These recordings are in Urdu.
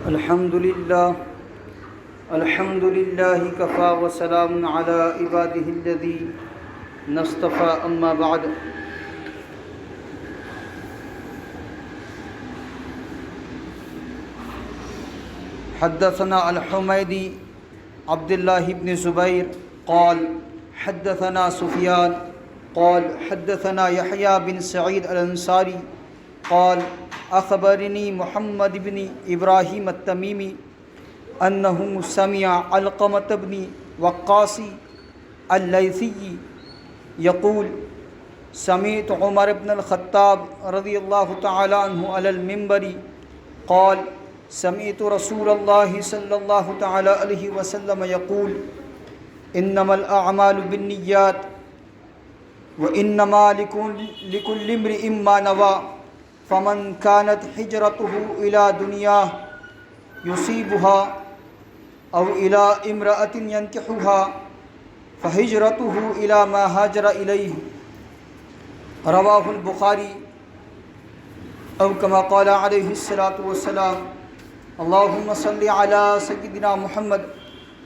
الحمد لله كفى وسلام على عباده الذين اصطفى أما بعد حدثنا الحميدي عبد الله بن زبير قال حدثنا سفيان قال حدثنا يحيى بن سعيد الأنصاري قال أخبرني محمد بن إبراهيم التميمي أنه سمع علقمة بن وقاص الليثي يقول سمعت عمر بن الخطاب رضي الله تعالى عنه على المنبر قال سمعت رسول الله صلى الله تعالى عليه وسلم يقول إنما الأعمال بالنيات وإنما لكل امرئ ما نوى فمن كانت هجرته إلى دنيا يصيبها أو إلى امرأة ينكحها فهجرته إلى ما هاجر إليه رواه البخاري أو كما قال عليه الصلاة والسلام اللهم صل على سيدنا محمد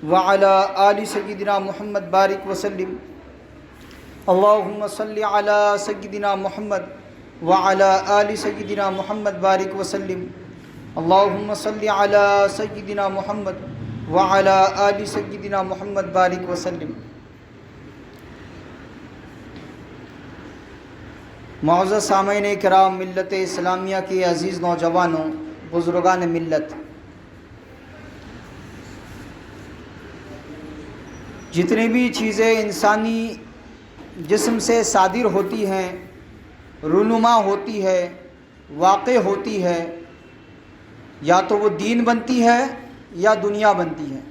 وعلى آل سيدنا محمد بارك وسلم اللهم صل على سيدنا محمد وعلى آل سيدنا محمد بارك وسلم اللهم صل على سيدنا محمد وعلى آل سيدنا محمد بارك وسلم۔ معزز سامعین کرام، ملت اسلامیہ کے عزیز نوجوانوں، بزرگان ملت، جتنی بھی چیزیں انسانی جسم سے صادر ہوتی ہیں، رونما ہوتی ہے، واقع ہوتی ہے، یا تو وہ دین بنتی ہے یا دنیا بنتی ہے،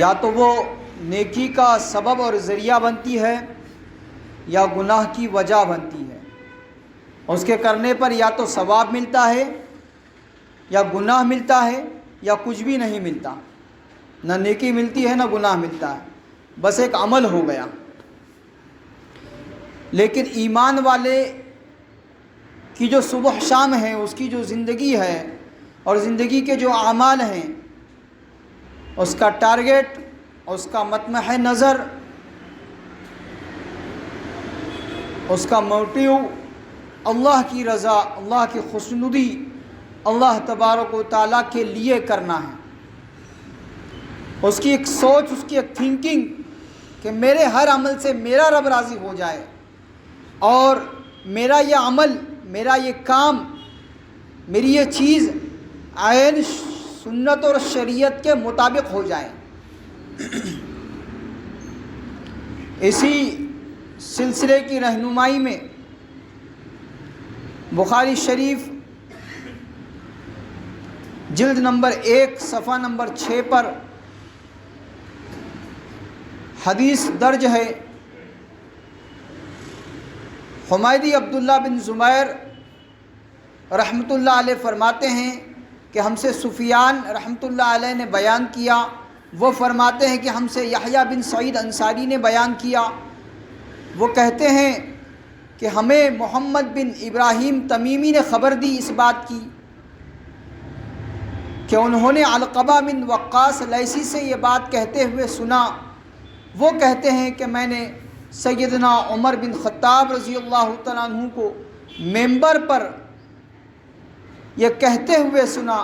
یا تو وہ نیکی کا سبب اور ذریعہ بنتی ہے یا گناہ کی وجہ بنتی ہے۔ اس کے کرنے پر یا تو ثواب ملتا ہے یا گناہ ملتا ہے یا کچھ بھی نہیں ملتا، نہ نیکی ملتی ہے نہ گناہ ملتا ہے، بس ایک عمل ہو گیا۔ لیکن ایمان والے کی جو صبح شام ہے، اس کی جو زندگی ہے اور زندگی کے جو اعمال ہیں، اس کا ٹارگٹ، اس کا مطمح نظر، اس کا موٹیو اللہ کی رضا، اللہ کی خوشنودی، اللہ تبارک و تعالیٰ کے لیے کرنا ہے۔ اس کی ایک سوچ، اس کی ایک تھنکنگ کہ میرے ہر عمل سے میرا رب راضی ہو جائے اور میرا یہ عمل، میرا یہ کام، میری یہ چیز عین سنت اور شریعت کے مطابق ہو جائے۔ اسی سلسلے کی رہنمائی میں بخاری شریف جلد نمبر 1 صفحہ نمبر 6 پر حدیث درج ہے۔ حمیدی عبداللہ بن زبیر رحمۃ اللہ علیہ فرماتے ہیں کہ ہم سے سفیان رحمۃ اللہ علیہ نے بیان کیا، وہ فرماتے ہیں کہ ہم سے یحییٰ بن سعید انصاری نے بیان کیا، وہ کہتے ہیں کہ ہمیں محمد بن ابراہیم تمیمی نے خبر دی اس بات کی کہ انہوں نے علقمہ بن وقاص لیثی سے یہ بات کہتے ہوئے سنا۔ وہ کہتے ہیں کہ میں نے سیدنا عمر بن خطاب رضی اللہ تعالیٰ عنہ کو ممبر پر یہ کہتے ہوئے سنا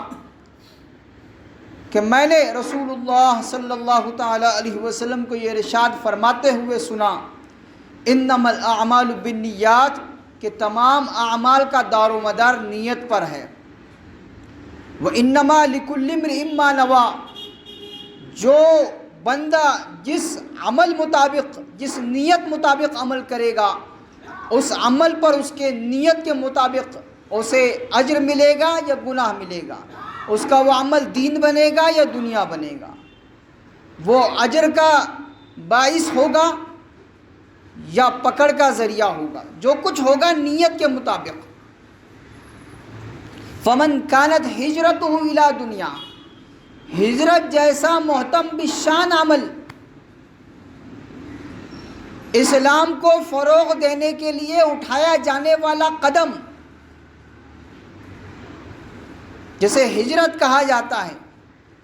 کہ میں نے رسول اللہ صلی اللہ تعالیٰ علیہ وسلم کو یہ ارشاد فرماتے ہوئے سنا، انما الاعمال بالنیات، کہ تمام اعمال کا دار و مدار نیت پر ہے۔ وانما لکل امرئ ما نوى، جو بندہ جس عمل مطابق، جس نیت مطابق عمل کرے گا، اس عمل پر اس کے نیت کے مطابق اسے اجر ملے گا یا گناہ ملے گا، اس کا وہ عمل دین بنے گا یا دنیا بنے گا، وہ اجر کا باعث ہوگا یا پکڑ کا ذریعہ ہوگا، جو کچھ ہوگا نیت کے مطابق۔ فمن کانت ہجرتہ الی دنیا، ہجرت جیسا محتم بشان عمل، اسلام کو فروغ دینے کے لیے اٹھایا جانے والا قدم، جسے ہجرت کہا جاتا ہے،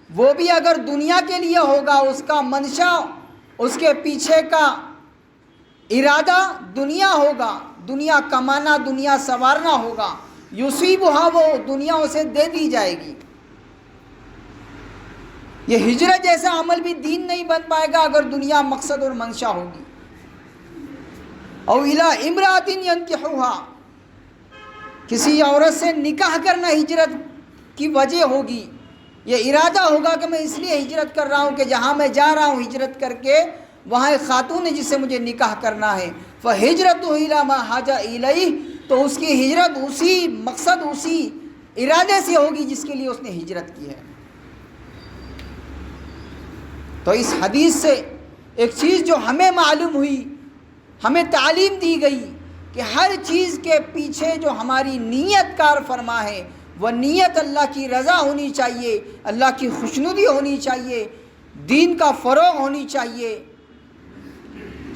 وہ بھی اگر دنیا کے لیے ہوگا، اس کا منشا، اس کے پیچھے کا ارادہ دنیا ہوگا، دنیا کمانا، دنیا سنوارنا ہوگا، یصیبھا، وہ دنیا اسے دے دی جائے گی۔ یہ ہجرت جیسا عمل بھی دین نہیں بن پائے گا اگر دنیا مقصد اور منشا ہوگی۔ او الی امرأۃ ینکحھا، کسی عورت سے نکاح کرنا ہجرت کی وجہ ہوگی، یہ ارادہ ہوگا کہ میں اس لیے ہجرت کر رہا ہوں کہ جہاں میں جا رہا ہوں ہجرت کر کے وہاں ایک خاتون ہے جس سے مجھے نکاح کرنا ہے، فہجرتہ الی ما حاج الیہ، تو اس کی ہجرت اسی مقصد، اسی ارادے سے ہوگی جس کے لیے اس نے ہجرت کی ہے۔ تو اس حدیث سے ایک چیز جو ہمیں معلوم ہوئی، ہمیں تعلیم دی گئی کہ ہر چیز کے پیچھے جو ہماری نیت کار فرما ہے، وہ نیت اللہ کی رضا ہونی چاہیے، اللہ کی خوشنودی ہونی چاہیے، دین کا فروغ ہونی چاہیے،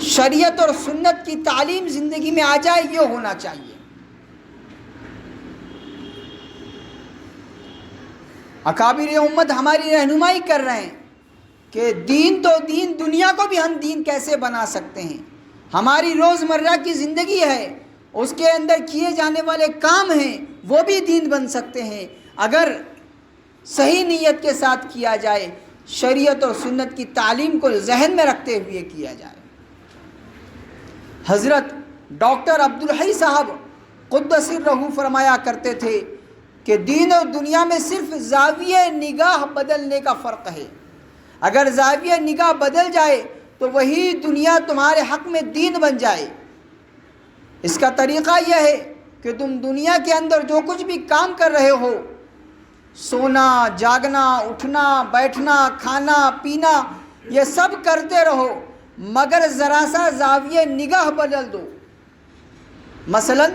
شریعت اور سنت کی تعلیم زندگی میں آ جائے، یہ ہونا چاہیے۔ اکابر امت ہماری رہنمائی کر رہے ہیں کہ دین تو دین، دنیا کو بھی ہم دین کیسے بنا سکتے ہیں، ہماری روزمرہ کی زندگی ہے، اس کے اندر کیے جانے والے کام ہیں، وہ بھی دین بن سکتے ہیں اگر صحیح نیت کے ساتھ کیا جائے، شریعت اور سنت کی تعلیم کو ذہن میں رکھتے ہوئے کیا جائے۔ حضرت ڈاکٹر عبدالحی صاحب قدس سرہ فرمایا کرتے تھے کہ دین اور دنیا میں صرف زاویہ نگاہ بدلنے کا فرق ہے، اگر زاویہ نگاہ بدل جائے تو وہی دنیا تمہارے حق میں دین بن جائے۔ اس کا طریقہ یہ ہے کہ تم دنیا کے اندر جو کچھ بھی کام کر رہے ہو، سونا، جاگنا، اٹھنا، بیٹھنا، کھانا، پینا، یہ سب کرتے رہو، مگر ذرا سا زاویہ نگاہ بدل دو۔ مثلا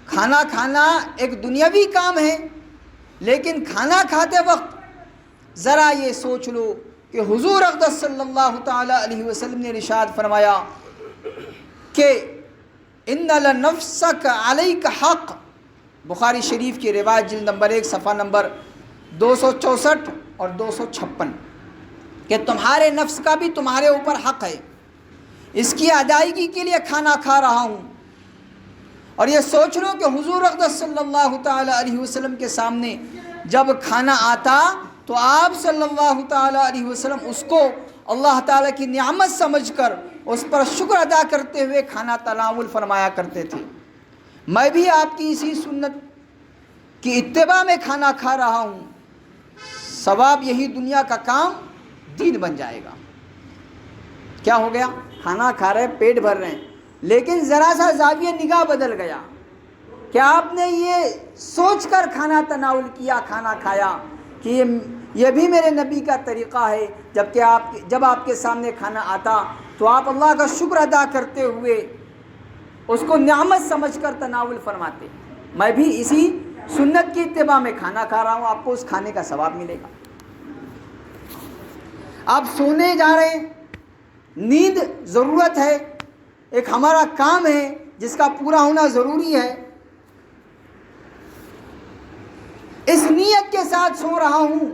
کھانا کھانا ایک دنیاوی کام ہے، لیکن کھانا کھاتے وقت ذرا یہ سوچ لو کہ حضور اقدس صلی اللہ تعالی علیہ وسلم نے ارشاد فرمایا کہ ان لنفسک علیک حق، بخاری شریف کی روایت جلد نمبر 1 صفحہ نمبر 264 اور 256، کہ تمہارے نفس کا بھی تمہارے اوپر حق ہے، اس کی ادائیگی کے لیے کھانا کھا رہا ہوں۔ اور یہ سوچ لو کہ حضور اقدس صلی اللہ تعالی علیہ وسلم کے سامنے جب کھانا آتا تو آپ صلی اللہ تعالیٰ علیہ وسلم اس کو اللہ تعالیٰ کی نعمت سمجھ کر اس پر شکر ادا کرتے ہوئے کھانا تناول فرمایا کرتے تھے۔ میں بھی آپ کی اسی سنت کی اتباع میں کھانا کھا رہا ہوں، ثواب یہی دنیا کا کام دین بن جائے گا۔ کیا ہو گیا؟ کھانا کھا رہے، پیٹ بھر رہے ہیں، لیکن ذرا سا زاویہ نگاہ بدل گیا۔ کیا آپ نے یہ سوچ کر کھانا تناول کیا، کھانا کھایا کہ یہ بھی میرے نبی کا طریقہ ہے، جب آپ کے سامنے کھانا آتا تو آپ اللہ کا شکر ادا کرتے ہوئے اس کو نعمت سمجھ کر تناول فرماتے؟ میں بھی اسی سنت کی اتباع میں کھانا کھا رہا ہوں، آپ کو اس کھانے کا ثواب ملے گا۔ آپ سونے جا رہے ہیں، نیند ضرورت ہے، ایک ہمارا کام ہے جس کا پورا ہونا ضروری ہے، اس نیت کے ساتھ سو رہا ہوں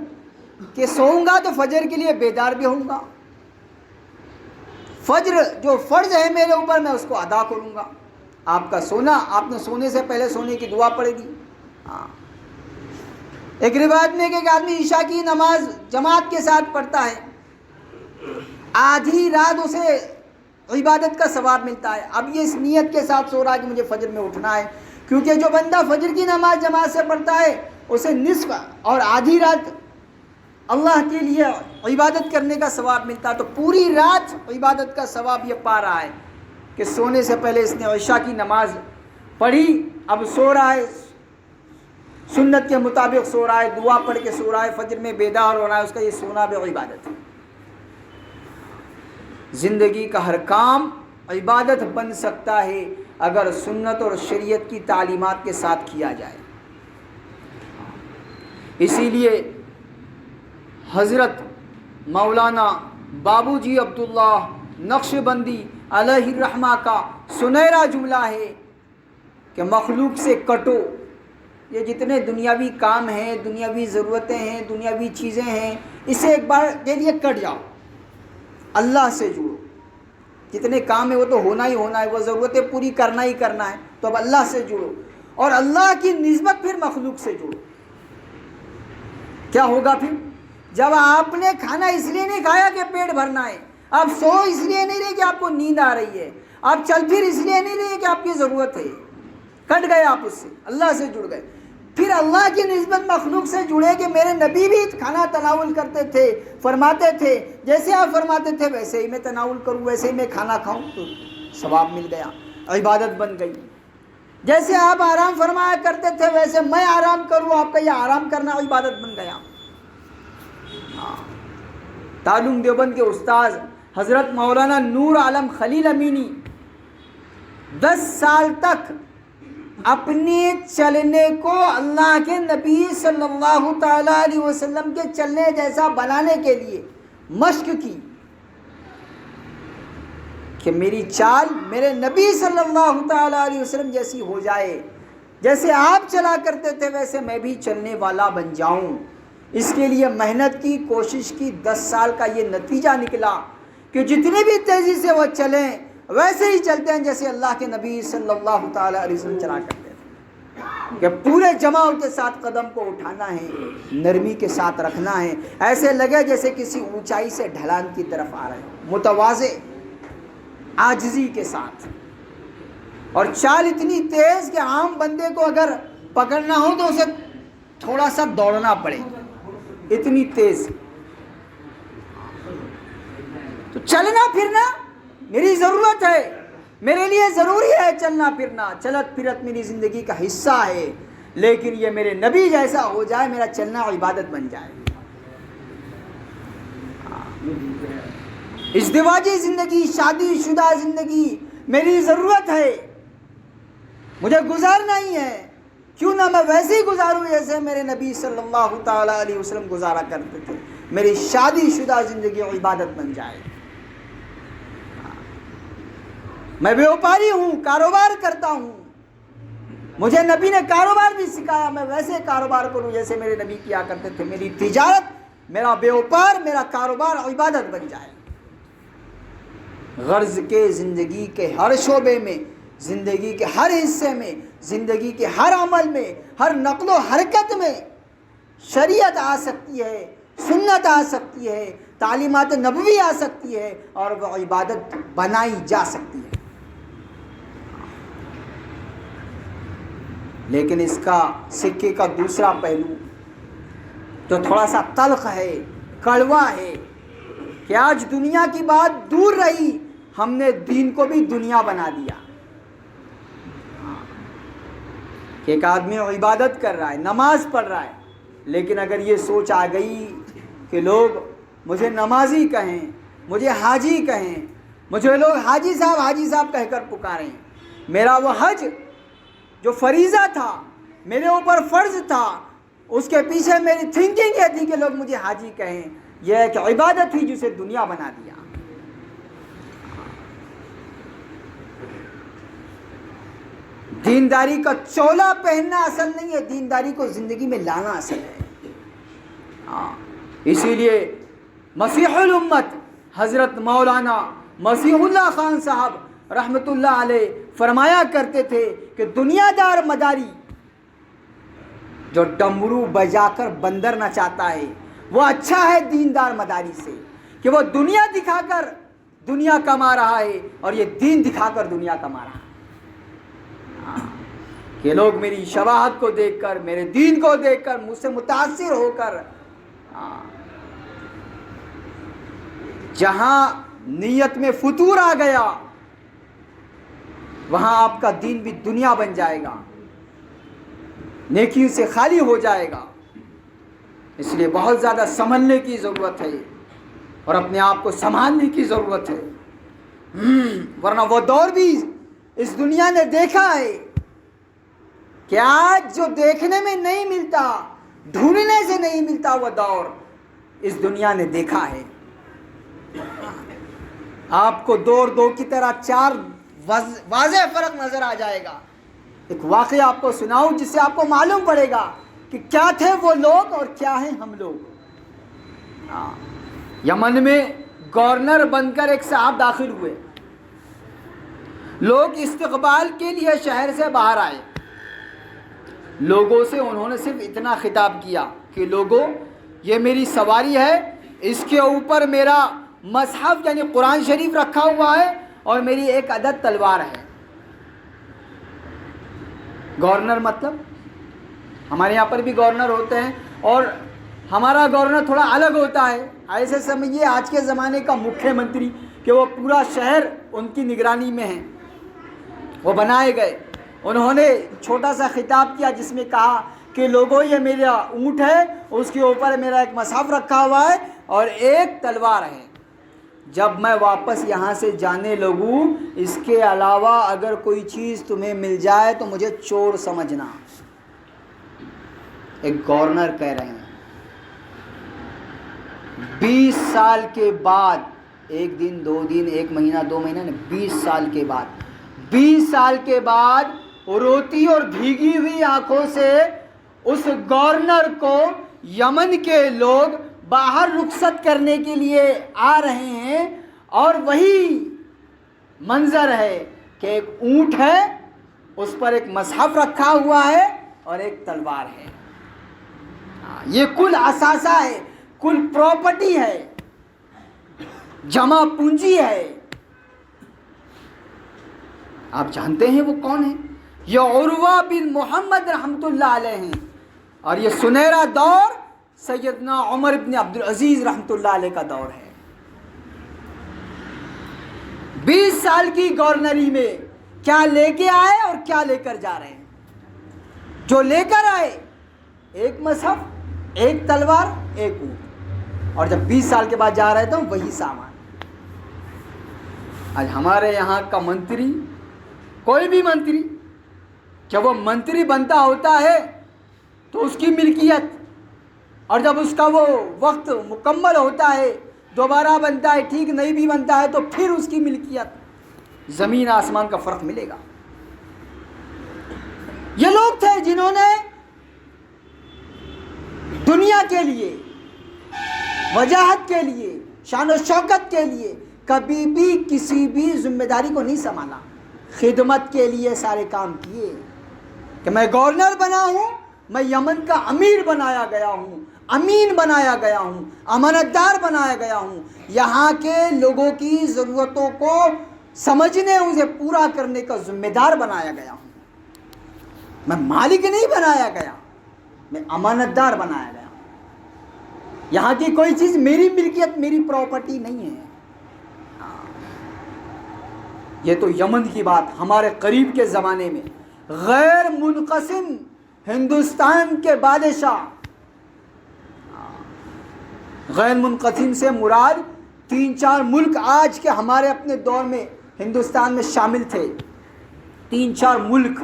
کہ سوؤں گا تو فجر کے لیے بیدار بھی ہوں گا، فجر جو فرض ہے میرے اوپر میں اس کو ادا کروں گا۔ آپ کا سونا، آپ نے سونے سے پہلے سونے کی دعا پڑھے گی۔ ایک روایت میں کہ ایک آدمی عشاء کی نماز جماعت کے ساتھ پڑھتا ہے، آدھی رات اسے عبادت کا ثواب ملتا ہے۔ اب یہ اس نیت کے ساتھ سو رہا ہے کہ مجھے فجر میں اٹھنا ہے، کیونکہ جو بندہ فجر کی نماز جماعت سے پڑھتا ہے اسے نصف اور آدھی رات اللہ کے لیے عبادت کرنے کا ثواب ملتا ہے، تو پوری رات عبادت کا ثواب یہ پا رہا ہے کہ سونے سے پہلے اس نے عشاء کی نماز پڑھی، اب سو رہا ہے، سنت کے مطابق سو رہا ہے، دعا پڑھ کے سو رہا ہے، فجر میں بیدار ہو رہا ہے، اس کا یہ سونا بھی عبادت ہے۔ زندگی کا ہر کام عبادت بن سکتا ہے اگر سنت اور شریعت کی تعلیمات کے ساتھ کیا جائے۔ اسی لیے حضرت مولانا بابو جی عبداللہ نقشبندی علیہ الرحمہ کا سنہرا جملہ ہے کہ مخلوق سے کٹو یہ جتنے دنیاوی کام ہیں، دنیاوی ضرورتیں ہیں، دنیاوی چیزیں ہیں، اسے ایک بار کے لیے کٹ جاؤ، اللہ سے جڑو۔ جتنے کام ہیں وہ تو ہونا ہی ہونا ہے، وہ ضرورتیں پوری کرنا ہی کرنا ہے، تو اب اللہ سے جڑو، اور اللہ کی نسبت پھر مخلوق سے جڑو۔ کیا ہوگا پھر؟ جب آپ نے کھانا اس لیے نہیں کھایا کہ پیٹ بھرنا ہے، آپ سو اس لیے نہیں رہے کہ آپ کو نیند آ رہی ہے، آپ چل پھر اس لیے نہیں رہے کہ آپ کی ضرورت ہے، کٹ گئے آپ اس سے، اللہ سے جڑ گئے۔ پھر اللہ کی نسبت مخلوق سے جڑے کہ میرے نبی بھی کھانا تناول کرتے تھے، فرماتے تھے جیسے آپ فرماتے تھے ویسے ہی میں تناول کروں، ویسے ہی میں کھانا کھاؤں، تو ثواب مل گیا، عبادت بن گئی۔ جیسے آپ آرام فرمایا کرتے تھے ویسے میں آرام کروں، آپ کا یہ آرام کرنا عبادت بن گیا۔ تعلیم دیوبند کے استاذ حضرت مولانا نور عالم خلیل امینی 10 سال تک اپنے چلنے کو اللہ کے نبی صلی اللہ تعالی علیہ وسلم کے چلنے جیسا بنانے کے لیے مشق کی کہ میری چال میرے نبی صلی اللہ تعالی علیہ وسلم جیسی ہو جائے، جیسے آپ چلا کرتے تھے ویسے میں بھی چلنے والا بن جاؤں۔ اس کے لیے محنت کی، کوشش کی، 10 سال کا یہ نتیجہ نکلا کہ جتنی بھی تیزی سے وہ چلیں ویسے ہی چلتے ہیں جیسے اللہ کے نبی صلی اللہ تعالی علیہ وسلم چلا کرتے تھے، کہ پورے جماع کے ساتھ قدم کو اٹھانا ہے، نرمی کے ساتھ رکھنا ہے، ایسے لگے جیسے کسی اونچائی سے ڈھلان کی طرف آ رہے ہیں، متواضع عاجزی کے ساتھ، اور چال اتنی تیز کہ عام بندے کو اگر پکڑنا ہو تو اسے تھوڑا سا دوڑنا پڑے، اتنی تیز۔ تو چلنا پھرنا میری ضرورت ہے، میرے لیے ضروری ہے چلنا پھرنا، چلت پھرت میری زندگی کا حصہ ہے، لیکن یہ میرے نبی جیسا ہو جائے، میرا چلنا عبادت بن جائے۔ ازدواجی زندگی، شادی شدہ زندگی میری ضرورت ہے، مجھے گزارنا ہی ہے، کیوں نہ میں ویسے ہی گزاروں جیسے میرے نبی صلی اللہ تعالی علیہ وسلم گزارا کرتے تھے، میری شادی شدہ زندگی عبادت بن جائے۔ میں بیوپاری ہوں، کاروبار کرتا ہوں، مجھے نبی نے کاروبار بھی سکھایا، میں ویسے کاروبار کروں جیسے میرے نبی کیا کرتے تھے، میری تجارت، میرا بیوپار، میرا کاروبار عبادت بن جائے۔ غرض کے زندگی کے ہر شعبے میں، زندگی کے ہر حصے میں، زندگی کے ہر عمل میں، ہر نقل و حرکت میں شریعت آ سکتی ہے، سنت آ سکتی ہے، تعلیمات نبوی آ سکتی ہے، اور وہ عبادت بنائی جا سکتی ہے۔ لیکن اس کا سکے کا دوسرا پہلو جو تھوڑا سا تلخ ہے، کڑوا ہے، کہ آج دنیا کی بات دور رہی، ہم نے دین کو بھی دنیا بنا دیا۔ کہ ایک آدمی عبادت کر رہا ہے، نماز پڑھ رہا ہے، لیکن اگر یہ سوچ آ گئی کہ لوگ مجھے نمازی کہیں، مجھے حاجی کہیں، مجھے لوگ حاجی صاحب کہہ کر پکاریں، میرا وہ حج جو فریضہ تھا، میرے اوپر فرض تھا، اس کے پیچھے میری تھنکنگ یہ تھی کہ لوگ مجھے حاجی کہیں، یہ ایک عبادت تھی جسے دنیا بنا دیا۔ دینداری کا چولا پہننا اصل نہیں ہے، دینداری کو زندگی میں لانا اصل ہے۔ اسی لیے مسیح الامت حضرت مولانا مسیح اللہ خان صاحب رحمۃ اللہ علیہ فرمایا کرتے تھے کہ دنیا دار مداری جو ڈمرو بجا کر بندر نچاتا ہے وہ اچھا ہے دیندار مداری سے، کہ وہ دنیا دکھا کر دنیا کما رہا ہے اور یہ دین دکھا کر دنیا کما رہا ہے، کہ لوگ میری شباہت کو دیکھ کر، میرے دین کو دیکھ کر، مجھ سے متاثر ہو کر، جہاں نیت میں فتور آ گیا وہاں آپ کا دین بھی دنیا بن جائے گا، نیکیوں سے خالی ہو جائے گا۔ اس لیے بہت زیادہ سنبھلنے کی ضرورت ہے اور اپنے آپ کو سنبھالنے کی ضرورت ہے، ورنہ وہ دور بھی اس دنیا نے دیکھا ہے کہ آج جو دیکھنے میں نہیں ملتا، ڈھونڈنے سے نہیں ملتا، وہ دور اس دنیا نے دیکھا ہے۔ آپ کو 2 اور 2 کی طرح 4 واضح فرق نظر آ جائے گا۔ ایک واقعہ آپ کو سناؤں جس سے آپ کو معلوم پڑے گا کہ کیا تھے وہ لوگ اور کیا ہیں ہم لوگ۔ یمن میں گورنر بن کر ایک صاحب داخل ہوئے، لوگ استقبال کے لیے شہر سے باہر آئے، لوگوں سے انہوں نے صرف اتنا خطاب کیا کہ لوگوں، یہ میری سواری ہے، اس کے اوپر میرا مصحف یعنی قرآن شریف رکھا ہوا ہے اور میری ایک عدد تلوار ہے۔ گورنر مطلب ہمارے یہاں پر بھی گورنر ہوتے ہیں اور ہمارا گورنر تھوڑا الگ ہوتا ہے، ایسے سمجھیے آج کے زمانے کا مکھیہ منتری کہ وہ پورا شہر ان کی نگرانی میں ہے۔ وہ بنائے گئے، انہوں نے چھوٹا سا خطاب کیا جس میں کہا کہ لوگوں یہ میرا اونٹ ہے، اس کے اوپر میرا ایک مصحف رکھا ہوا ہے اور ایک تلوار ہے، جب میں واپس یہاں سے جانے لگوں اس کے علاوہ اگر کوئی چیز تمہیں مل جائے تو مجھے چور سمجھنا۔ ایک گورنر کہہ رہے ہیں 20 سال کے بعد، ایک دن 2 دن 1 مہینہ 2 مہینہ نہیں، 20 سال کے بعد روتی اور بھیگی ہوئی آنکھوں سے اس گورنر کو یمن کے لوگ باہر رخصت کرنے کے لیے آ رہے ہیں، اور وہی منظر ہے کہ ایک اونٹ ہے، اس پر ایک مصحف رکھا ہوا ہے اور ایک تلوار ہے۔ یہ کل اثاثہ ہے، کل پراپرٹی ہے، جمع پونجی ہے۔ آپ جانتے ہیں وہ کون ہیں؟ یہ عروہ بن محمد رحمۃ اللہ علیہ ہیں، اور یہ سنہرا دور سیدنا عمر بن عبدالعزیز رحمۃ اللہ علیہ کا دور ہے۔ 20 سال کی گورنری میں کیا لے کے آئے اور کیا لے کر جا رہے ہیں؟ جو لے کر آئے ایک مصحف، ایک تلوار، ایک اونٹ، اور جب 20 سال کے بعد جا رہے تو وہی سامان۔ آج ہمارے یہاں کا منتری، کوئی بھی منتری، جب وہ منتری بنتا ہوتا ہے تو اس کی ملکیت، اور جب اس کا وہ وقت مکمل ہوتا ہے دوبارہ بنتا ہے، ٹھیک نہیں بھی بنتا ہے تو پھر اس کی ملکیت، زمین آسمان کا فرق ملے گا۔ یہ لوگ تھے جنہوں نے دنیا کے لیے، وجاہت کے لیے، شان و شوکت کے لیے کبھی بھی کسی بھی ذمہ داری کو نہیں سنبھالا، خدمت کے لیے سارے کام کیے کہ میں گورنر بنا ہوں، میں یمن کا امیر بنایا گیا ہوں، امین بنایا گیا ہوں، امانت دار بنایا گیا ہوں، یہاں کے لوگوں کی ضرورتوں کو سمجھنے، اسے پورا کرنے کا ذمہ دار بنایا گیا ہوں۔ میں مالک نہیں بنایا گیا، میں امانت دار بنایا گیا ہوں۔ یہاں کی کوئی چیز میری ملکیت، میری پراپرٹی نہیں ہے۔ یہ تو یمن کی بات۔ ہمارے قریب کے زمانے میں غیر منقسم ہندوستان کے بادشاہ، غیر منقسم سے مراد 3-4 ملک آج کے ہمارے اپنے دور میں ہندوستان میں شامل تھے، 3-4 ملک،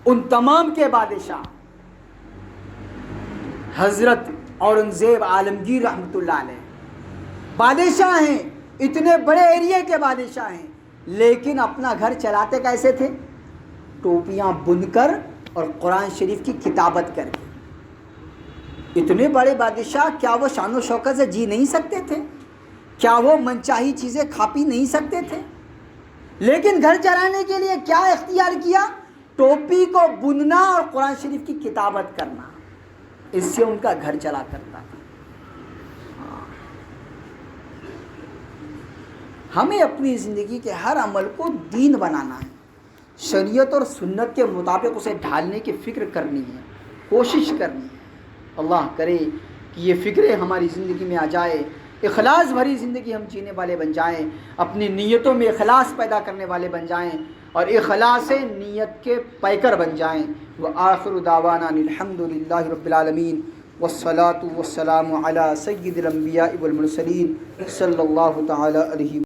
ان تمام کے بادشاہ حضرت اورنگزیب عالمگیر رحمۃ اللہ علیہ بادشاہ ہیں، اتنے بڑے ایریے کے بادشاہ ہیں، لیکن اپنا گھر چلاتے کیسے تھے؟ ٹوپیاں بن کر اور قرآن شریف کی کتابت کر کے۔ اتنے بڑے بادشاہ، کیا وہ شان و شوکت سے جی نہیں سکتے تھے؟ کیا وہ منچاہی چیزیں کھا پی نہیں سکتے تھے؟ لیکن گھر چلانے کے لیے کیا اختیار کیا؟ ٹوپی کو بننا اور قرآن شریف کی کتابت کرنا، اس سے ان کا گھر چلا کرتا تھا۔ ہمیں اپنی زندگی کے ہر عمل کو دین بنانا ہے، شریعت اور سنت کے مطابق اسے ڈھالنے کی فکر کرنی ہے، کوشش کرنی ہے۔ اللہ کرے کہ یہ فکریں ہماری زندگی میں آ جائے، اخلاص بھری زندگی ہم جینے والے بن جائیں، اپنی نیتوں میں اخلاص پیدا کرنے والے بن جائیں اور اخلاص نیت کے پیکر بن جائیں۔ وآخر دعوانا الحمد للہ رب العالمین، والصلاة والسلام علی سید الانبیاء والمرسلین صلی اللہ تعالی علیہ